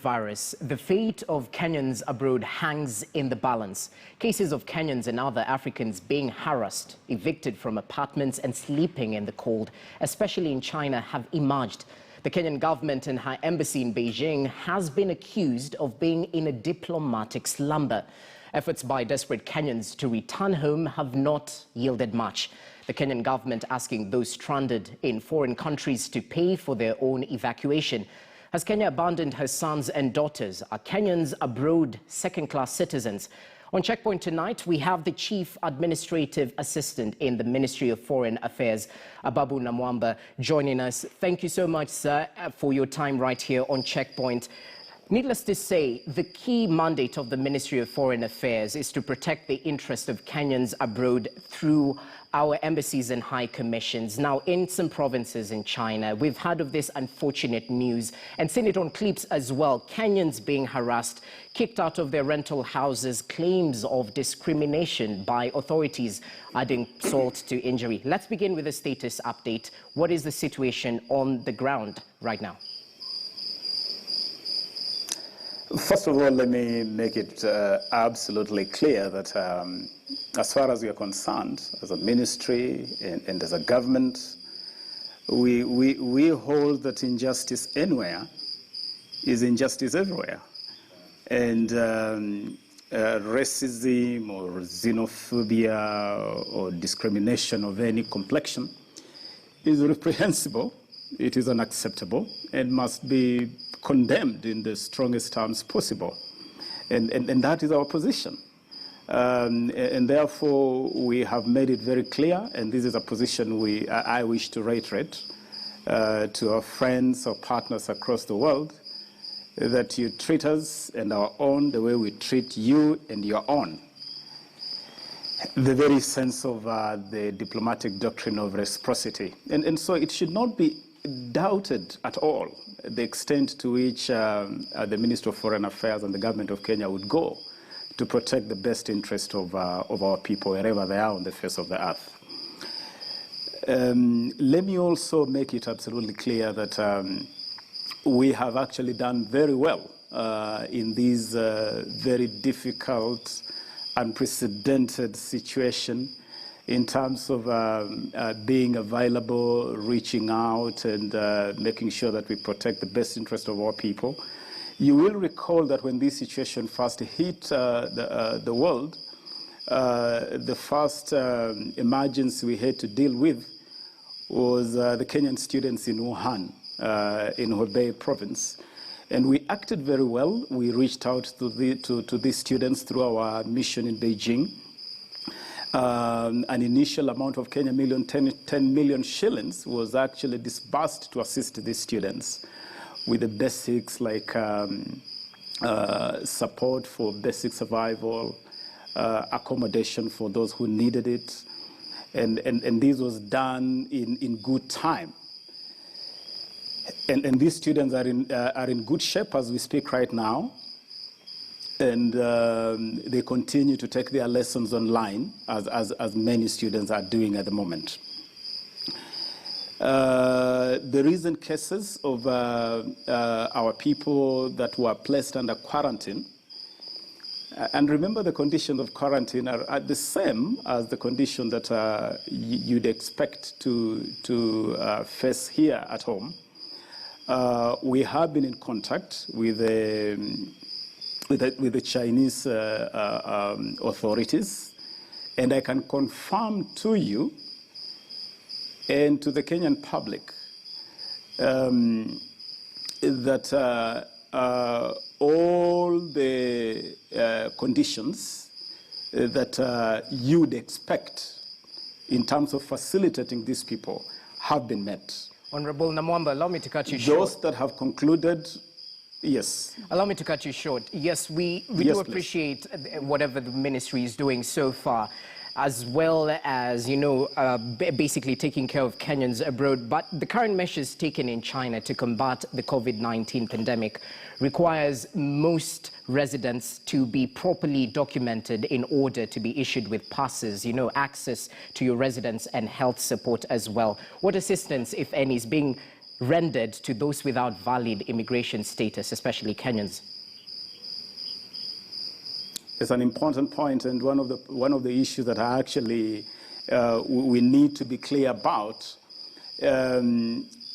coronavirus, the fate of Kenyans abroad hangs in the balance. Cases of Kenyans and other Africans being harassed, evicted from apartments and sleeping in the cold, especially in China, have emerged. The Kenyan government and her embassy in Beijing has been accused of being in a diplomatic slumber. Efforts by desperate Kenyans to return home have not yielded much. The Kenyan government asking those stranded in foreign countries to pay for their own evacuation. Has Kenya abandoned her sons and daughters? Are Kenyans abroad second-class citizens? On Checkpoint tonight, we have the Chief Administrative Assistant in the Ministry of Foreign Affairs, Ababu Namwamba, joining us. Thank you so much, sir, for your time right here on Checkpoint. Needless to say, the key mandate of the Ministry of Foreign Affairs is to protect the interest of Kenyans abroad through our embassies and high commissions. Now, in some provinces in China, we've heard of this unfortunate news and seen it on clips as well. Kenyans being harassed, kicked out of their rental houses, claims of discrimination by authorities adding salt to injury. Let's begin with a status update. What is the situation on the ground right now? First of all, let me make it absolutely clear that as far as we are concerned, as a ministry and as a government, we hold that injustice anywhere is injustice everywhere. And racism or xenophobia or discrimination of any complexion is reprehensible, it is unacceptable, and must be condemned in the strongest terms possible. And that is our position. And therefore, we have made it very clear, and this is a position I wish to reiterate to our friends or partners across the world, that you treat us and our own the way we treat you and your own. The very sense of the diplomatic doctrine of reciprocity. And so it should not be doubted at all the extent to which the Ministry of Foreign Affairs and the government of Kenya would go to protect the best interest of our people wherever they are on the face of the earth. Let me also make it absolutely clear that we have actually done very well in this very difficult, unprecedented situation in terms of being available, reaching out, and making sure that we protect the best interest of our people. You will recall that when this situation first hit the world, the first emergency we had to deal with was the Kenyan students in Wuhan, in Hubei province. And we acted very well. We reached out to these students through our mission in Beijing. An initial amount of 10 million shillings was actually disbursed to assist these students with the basics like support for basic survival, accommodation for those who needed it, and this was done in good time. And these students are in good shape as we speak right now. And they continue to take their lessons online, as many students are doing at the moment. The recent cases of our people that were placed under quarantine, and remember the conditions of quarantine are the same as the condition that you'd expect to face here at home. We have been in contact with the Chinese authorities, and I can confirm to you and to the Kenyan public that all the conditions that you'd expect in terms of facilitating these people have been met. Honorable Namwamba, allow me to cut you short. Those that have concluded. Yes. Allow me to cut you short. Yes, we do appreciate whatever the ministry is doing so far, as well as, basically taking care of Kenyans abroad. But the current measures taken in China to combat the COVID-19 pandemic requires most residents to be properly documented in order to be issued with passes, access to your residence and health support as well. What assistance, if any, is being rendered to those without valid immigration status, especially Kenyans? It's an important point, and one of the issues that actually we need to be clear about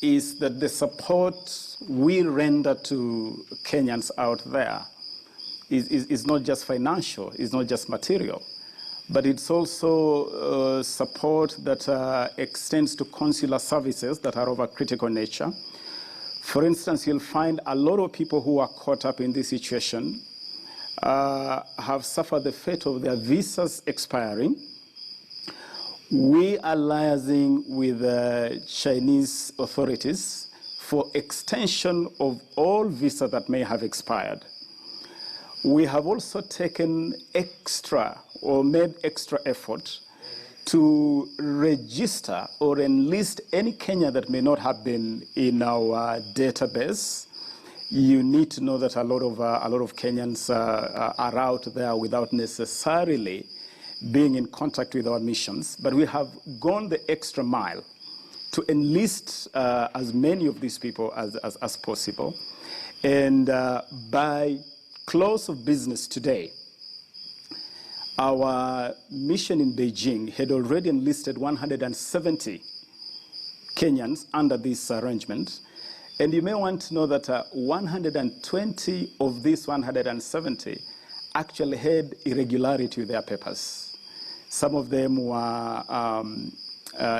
is that the support we render to Kenyans out there is not just financial, it's not just material, but it's also support that extends to consular services that are of a critical nature. For instance, you'll find a lot of people who are caught up in this situation have suffered the fate of their visas expiring. We are liaising with the Chinese authorities for extension of all visas that may have expired. We have also taken extra or made extra effort to register or enlist any Kenyan that may not have been in our database. You need to know that a lot of Kenyans are out there without necessarily being in contact with our missions, but we have gone the extra mile to enlist as many of these people as possible. And by close of business today, our mission in Beijing had already enlisted 170 Kenyans under this arrangement. And you may want to know that 120 of these 170 actually had irregularity with their papers. Some of them were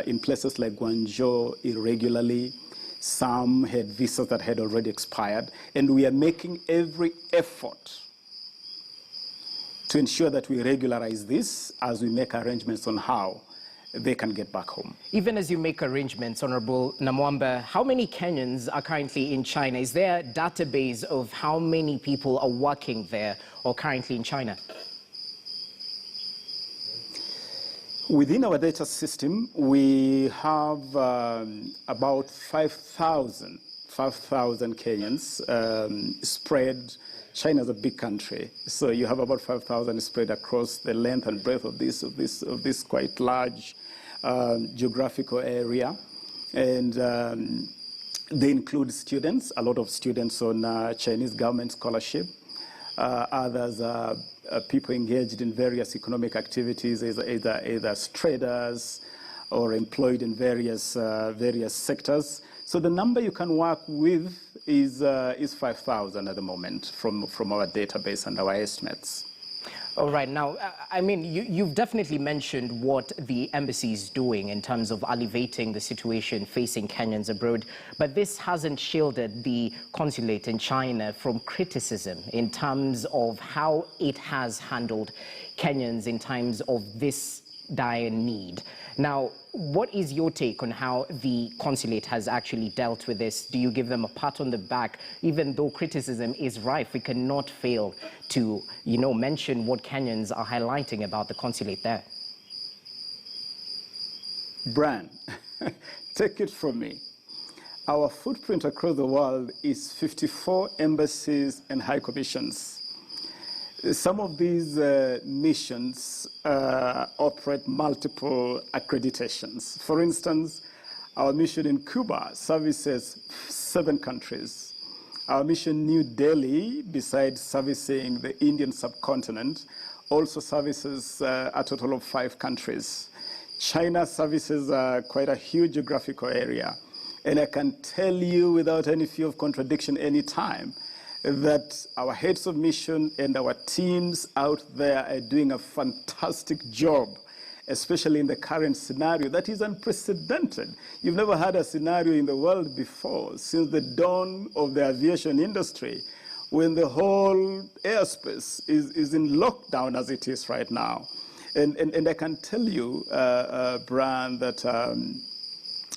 in places like Guangzhou irregularly. Some had visas that had already expired. And we are making every effort to ensure that we regularize this as we make arrangements on how they can get back home. Even as you make arrangements, Honorable Namwamba, how many Kenyans are currently in China? Is there a database of how many people are working there or currently in China? Within our data system, we have about 5,000 Kenyans spread. China is a big country, so you have about 5,000 spread across the length and breadth of this quite large geographical area, and they include students. A lot of students on Chinese government scholarship. Others are people engaged in various economic activities, either traders or employed in various sectors. So the number you can work with is 5,000 at the moment from our database and our estimates. All right. Now, I mean, you've definitely mentioned what the embassy is doing in terms of alleviating the situation facing Kenyans abroad, but this hasn't shielded the consulate in China from criticism in terms of how it has handled Kenyans in times of this dire need. Now, what is your take on how the consulate has actually dealt with this? Do you give them a pat on the back? Even though criticism is rife, we cannot fail to, mention what Kenyans are highlighting about the consulate there. Bran, take it from me. Our footprint across the world is 54 embassies and high commissions. Some of these missions operate multiple accreditations. For instance, our mission in Cuba services 7 countries. Our mission New Delhi, besides servicing the Indian subcontinent, also services a total of 5 countries. China services quite a huge geographical area. And I can tell you without any fear of contradiction any time that our heads of mission and our teams out there are doing a fantastic job, especially in the current scenario that is unprecedented. You've never had a scenario in the world before since the dawn of the aviation industry, when the whole airspace is in lockdown as it is right now. And I can tell you, Brian, that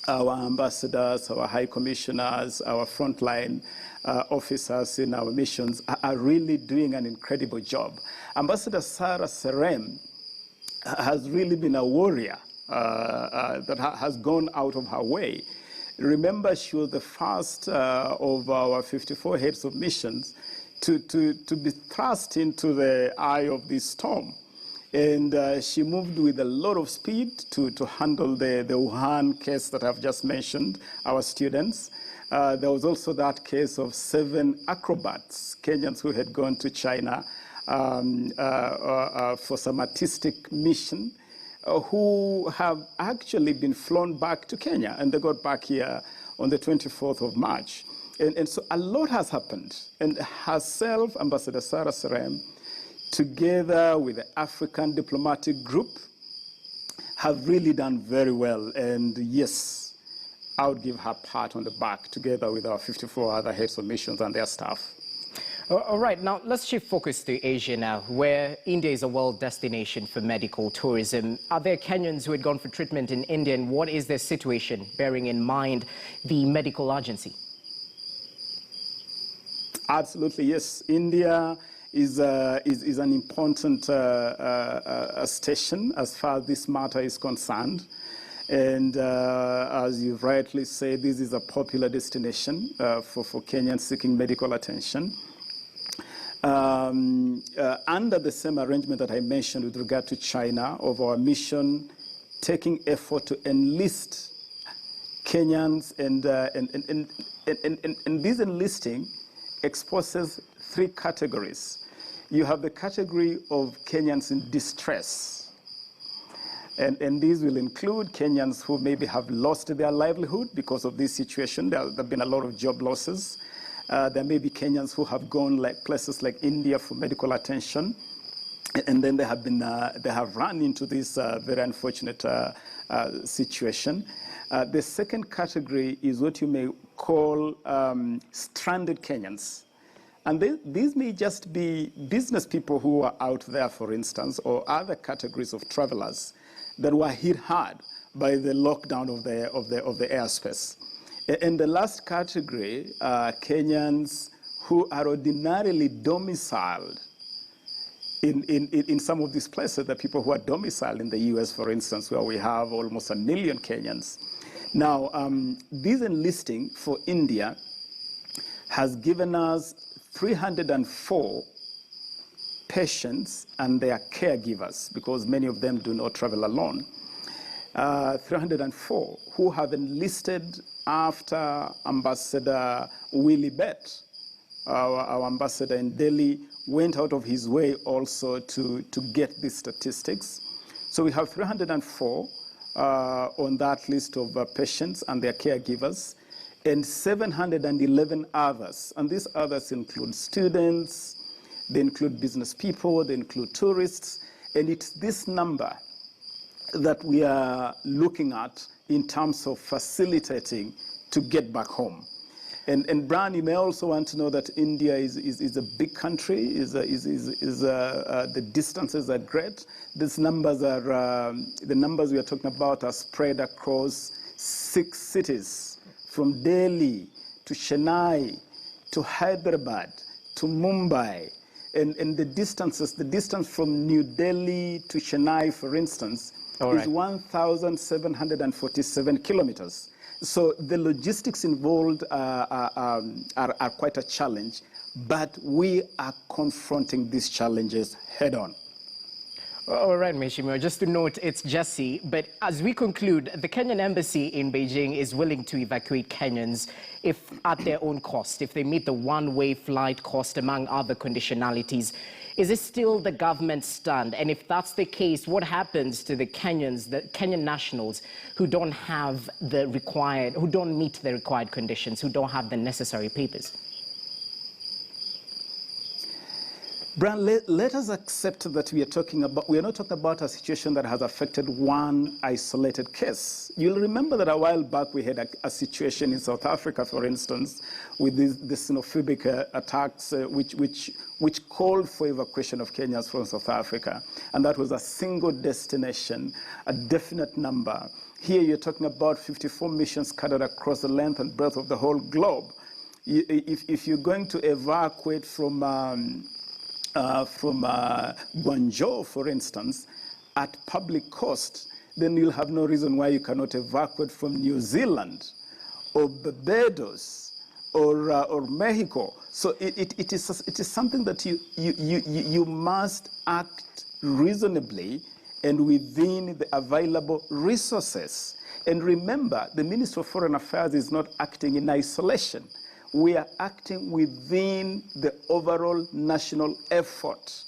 our ambassadors, our high commissioners, our frontline officers in our missions are really doing an incredible job. Ambassador Sarah Serem has really been a warrior that has gone out of her way. Remember, she was the first of our 54 heads of missions to be thrust into the eye of this storm. And she moved with a lot of speed to handle the Wuhan case that I've just mentioned, our students. There was also that case of 7 acrobats, Kenyans who had gone to China for some artistic mission, who have actually been flown back to Kenya, and they got back here on the 24th of March. And so a lot has happened. And herself, Ambassador Sarah Serem, together with the African diplomatic group, have really done very well. And yes, I would give her pat on the back, together with our 54 other heads of missions and their staff. All right, now let's shift focus to Asia now, where India is a world destination for medical tourism. Are there Kenyans who had gone for treatment in India, and what is their situation, bearing in mind the medical urgency? Absolutely, yes. India is an important station as far as this matter is concerned. And as you rightly say, this is a popular destination for Kenyans seeking medical attention. Under the same arrangement that I mentioned with regard to China, of our mission taking effort to enlist Kenyans, and this enlisting exposes 3 categories. You have the category of Kenyans in distress. And these will include Kenyans who maybe have lost their livelihood because of this situation. There have been a lot of job losses. There may be Kenyans who have gone like places like India for medical attention, and then they have run into this very unfortunate situation. The second category is what you may call stranded Kenyans. And these may just be business people who are out there, for instance, or other categories of travelers that were hit hard by the lockdown of the airspace. And the last category are Kenyans who are ordinarily domiciled in some of these places, the people who are domiciled in the US, for instance, where we have almost 1 million Kenyans. Now, this enlisting for India has given us 304 patients and their caregivers, because many of them do not travel alone. 304 who have enlisted after Ambassador Willie Bett, our ambassador in Delhi, went out of his way also to get these statistics. So we have 304 on that list of patients and their caregivers, and 711 others. And these others include students, they include business people, they include tourists, and it's this number that we are looking at in terms of facilitating to get back home. And Brian, you may also want to know that India is a big country, the distances are great. These numbers are, the numbers we are talking about are spread across 6 cities, from Delhi to Chennai to Hyderabad to Mumbai. And the distance from New Delhi to Chennai, for instance, is 1,747 kilometers. So the logistics involved are quite a challenge, but we are confronting these challenges head on. All right, Mheshimiwa, just to note, it's Jesse. But as we conclude, the Kenyan embassy in Beijing is willing to evacuate Kenyans if at their own cost, if they meet the one-way flight cost, among other conditionalities. Is this still the government's stand? And if that's the case, what happens to the Kenyans, the Kenyan nationals who don't have the required, who don't meet the required conditions, who don't have the necessary papers? Brian, let us accept that we are not talking about a situation that has affected one isolated case. You'll remember that a while back we had a situation in South Africa, for instance, with the xenophobic attacks which called for evacuation of Kenyans from South Africa. And that was a single destination, a definite number. Here you're talking about 54 missions scattered across the length and breadth of the whole globe. If you're going to evacuate from Guangzhou, for instance, at public cost, then you'll have no reason why you cannot evacuate from New Zealand or Barbados or Mexico. So it is something that you must act reasonably and within the available resources. And remember, the Ministry of Foreign Affairs is not acting in isolation. We are acting within the overall national effort.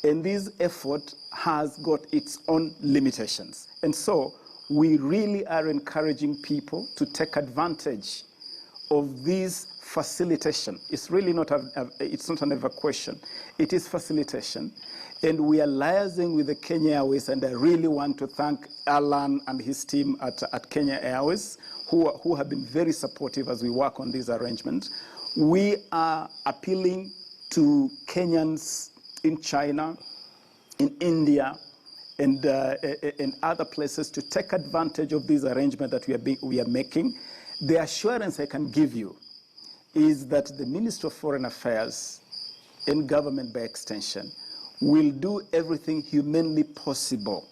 And this effort has got its own limitations. And so we really are encouraging people to take advantage of this facilitation. It's really not it's not an evacuation. It is facilitation. And we are liaising with the Kenya Airways, and I really want to thank Alan and his team at Kenya Airways, who have been very supportive as we work on these arrangements. We are appealing to Kenyans in China, in India, and in other places to take advantage of this arrangement that we are making. The assurance I can give you is that the Ministry of Foreign Affairs and government by extension will do everything humanly possible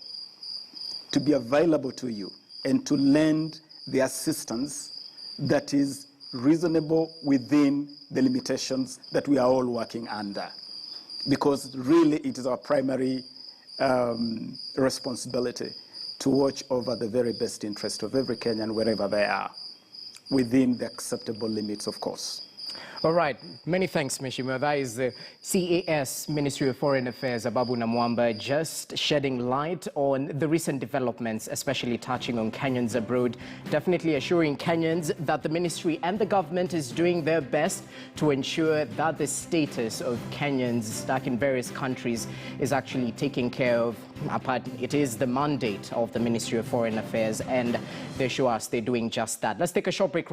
to be available to you and to lend the assistance that is reasonable within the limitations that we are all working under. Because really it is our primary responsibility to watch over the very best interest of every Kenyan wherever they are, within the acceptable limits, of course. All right. Many thanks, Mheshimiwa. That is the CAS, Ministry of Foreign Affairs, Ababu Namwamba, just shedding light on the recent developments, especially touching on Kenyans abroad, definitely assuring Kenyans that the ministry and the government is doing their best to ensure that the status of Kenyans stuck in various countries is actually taken care of. It is the mandate of the Ministry of Foreign Affairs, and they show us they're doing just that. Let's take a short break.